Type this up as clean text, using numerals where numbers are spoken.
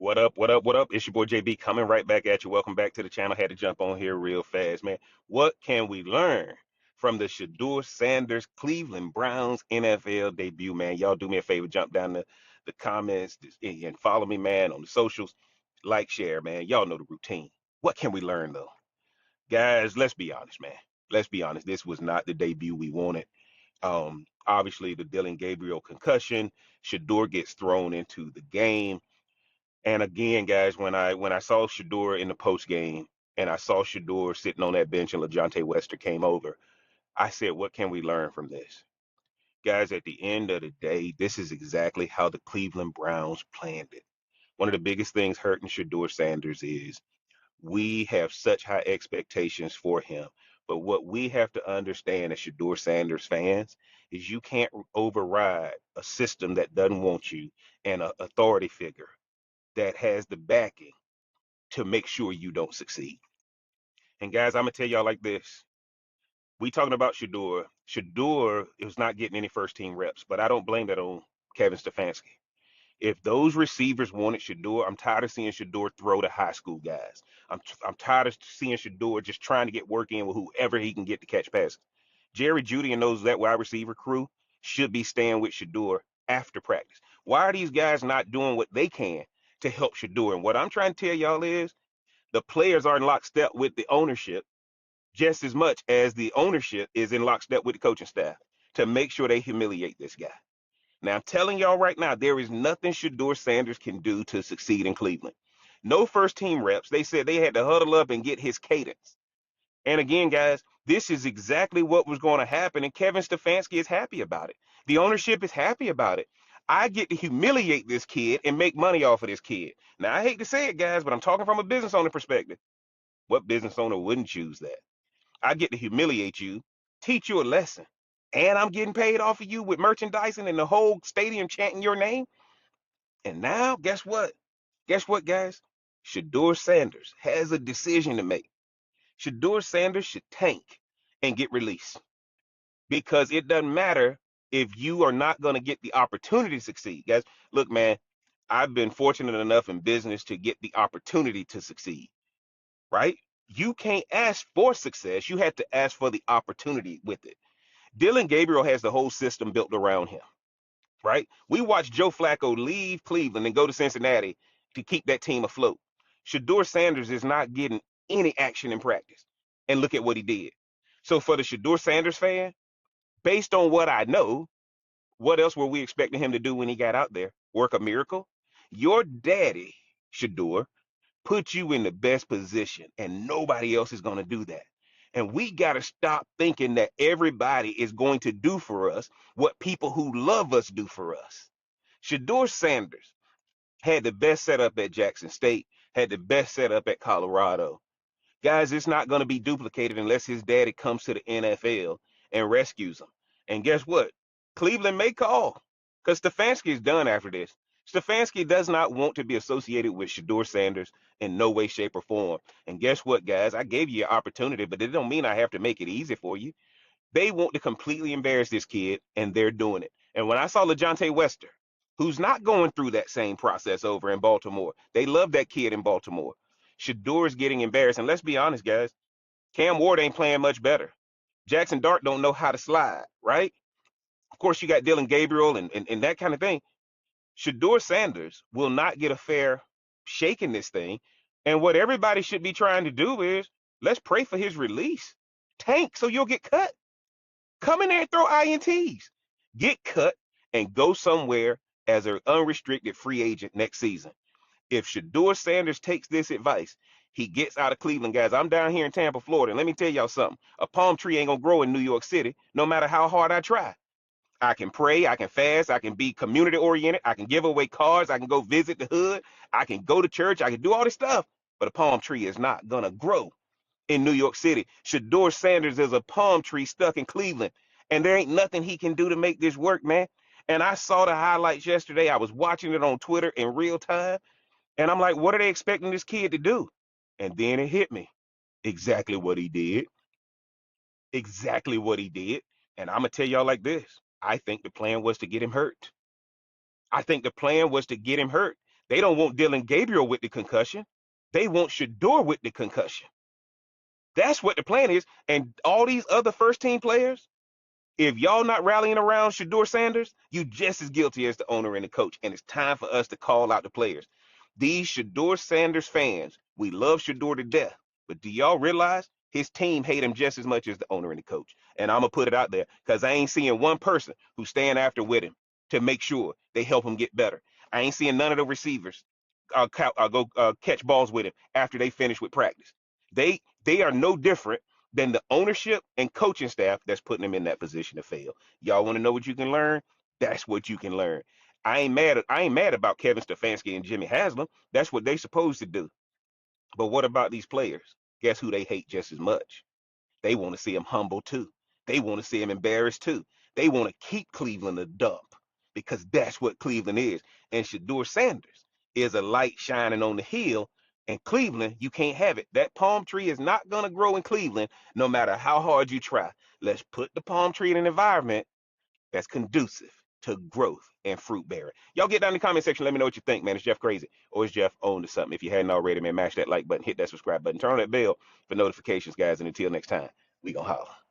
What up? What up? What up? It's your boy JB coming right back at you. Welcome back to the channel. Had to jump on here real fast, man. What can we learn from the Shedeur Sanders Cleveland Browns NFL debut, man? Y'all do me a favor, jump down the comments and follow me, man, on the socials. Like, share, man. Y'all know the routine. What can we learn though? Guys, let's be honest, man. Let's be honest. This was not the debut we wanted. Obviously the Dylan Gabriel concussion. Shedeur gets thrown into the game. And again, guys, when I saw Shedeur in the post game and I saw Shedeur sitting on that bench and LaJohntay Wester came over, I said, what can we learn from this? Guys, at the end of the day, this is exactly how the Cleveland Browns planned it. One of the biggest things hurting Shedeur Sanders is we have such high expectations for him. But what we have to understand as Shedeur Sanders fans is you can't override a system that doesn't want you and an authority figure that has the backing to make sure you don't succeed. And guys, I'm gonna tell y'all like this. We talking about Shedeur. Shedeur is not getting any first team reps, but I don't blame that on Kevin Stefanski. If those receivers wanted Shedeur, I'm tired of seeing Shedeur throw to high school guys. I'm tired of seeing Shedeur just trying to get work in with whoever he can get to catch passes. Jerry Jeudy and those that wide receiver crew should be staying with Shedeur after practice. Why are these guys not doing what they can to help Shedeur? And what I'm trying to tell y'all is the players are in lockstep with the ownership just as much as the ownership is in lockstep with the coaching staff to make sure they humiliate this guy. Now, I'm telling y'all right now, there is nothing Shedeur Sanders can do to succeed in Cleveland. No first team reps. They said they had to huddle up and get his cadence. And again, guys, this is exactly what was going to happen. And Kevin Stefanski is happy about it. The ownership is happy about it. I get to humiliate this kid and make money off of this kid. Now, I hate to say it, guys, but I'm talking from a business owner perspective. What business owner wouldn't choose that? I get to humiliate you, teach you a lesson, and I'm getting paid off of you with merchandising and the whole stadium chanting your name. And now, guess what? Guess what, guys? Shedeur Sanders has a decision to make. Shedeur Sanders should tank and get released because it doesn't matter if you are not going to get the opportunity to succeed. Guys, look, man, I've been fortunate enough in business to get the opportunity to succeed, right? You can't ask for success. You have to ask for the opportunity with it. Dylan Gabriel has the whole system built around him, right? We watched Joe Flacco leave Cleveland and go to Cincinnati to keep that team afloat. Shedeur Sanders is not getting any action in practice. And look at what he did. So for the Shedeur Sanders fan, based on what I know, what else were we expecting him to do when he got out there? Work a miracle? Your daddy, Shedeur, put you in the best position, and nobody else is going to do that. And we got to stop thinking that everybody is going to do for us what people who love us do for us. Shedeur Sanders had the best setup at Jackson State, had the best setup at Colorado. Guys, it's not going to be duplicated unless his daddy comes to the NFL and rescues him. And guess what? Cleveland may call because Stefanski is done after this. Stefanski does not want to be associated with Shedeur Sanders in no way, shape, or form. And guess what, guys? I gave you an opportunity, but it don't mean I have to make it easy for you. They want to completely embarrass this kid, and they're doing it. And when I saw LaJohntay Wester, who's not going through that same process over in Baltimore, they love that kid in Baltimore. Shedeur is getting embarrassed. And let's be honest, guys, Cam Ward ain't playing much better. Jackson Dart don't know how to slide, right? Of course, you got Dylan Gabriel and that kind of thing. Shedeur Sanders will not get a fair shake in this thing. And what everybody should be trying to do is let's pray for his release. Tank so you'll get cut. Come in there and throw INTs. Get cut and go somewhere as an unrestricted free agent next season. If Shedeur Sanders takes this advice, he gets out of Cleveland, guys. I'm down here in Tampa, Florida. And let me tell y'all something. A palm tree ain't going to grow in New York City, no matter how hard I try. I can pray, I can fast, I can be community oriented, I can give away cards, I can go visit the hood, I can go to church, I can do all this stuff. But a palm tree is not going to grow in New York City. Shedeur Sanders is a palm tree stuck in Cleveland. And there ain't nothing he can do to make this work, man. And I saw the highlights yesterday. I was watching it on Twitter in real time. And I'm like, what are they expecting this kid to do? And then it hit me. Exactly what he did. Exactly what he did. And I'm going to tell y'all like this. I think the plan was to get him hurt. I think the plan was to get him hurt. They don't want Dylan Gabriel with the concussion. They want Shedeur with the concussion. That's what the plan is. And all these other first team players, if y'all not rallying around Shedeur Sanders, you just as guilty as the owner and the coach. And it's time for us to call out the players. These Shedeur Sanders fans, we love Shedeur to death. But do y'all realize his team hate him just as much as the owner and the coach? And I'm going to put it out there because I ain't seeing one person who's staying after with him to make sure they help him get better. I ain't seeing none of the receivers go catch balls with him after they finish with practice. They are no different than the ownership and coaching staff that's putting them in that position to fail. Y'all want to know what you can learn? That's what you can learn. I ain't mad about Kevin Stefanski and Jimmy Haslam. That's what they supposed to do. But what about these players? Guess who they hate just as much? They want to see him humble too. They want to see him embarrassed too. They want to keep Cleveland a dump because that's what Cleveland is. And Shedeur Sanders is a light shining on the hill. And Cleveland, you can't have it. That palm tree is not going to grow in Cleveland no matter how hard you try. Let's put the palm tree in an environment that's conducive to growth and fruit bearing. Y'all get down in the comment section. Let me know what you think, man. Is Jeff crazy or is Jeff on to something? If you hadn't already, man, mash that like button, hit that subscribe button, turn on that bell for notifications, guys. And until next time, we gonna holler.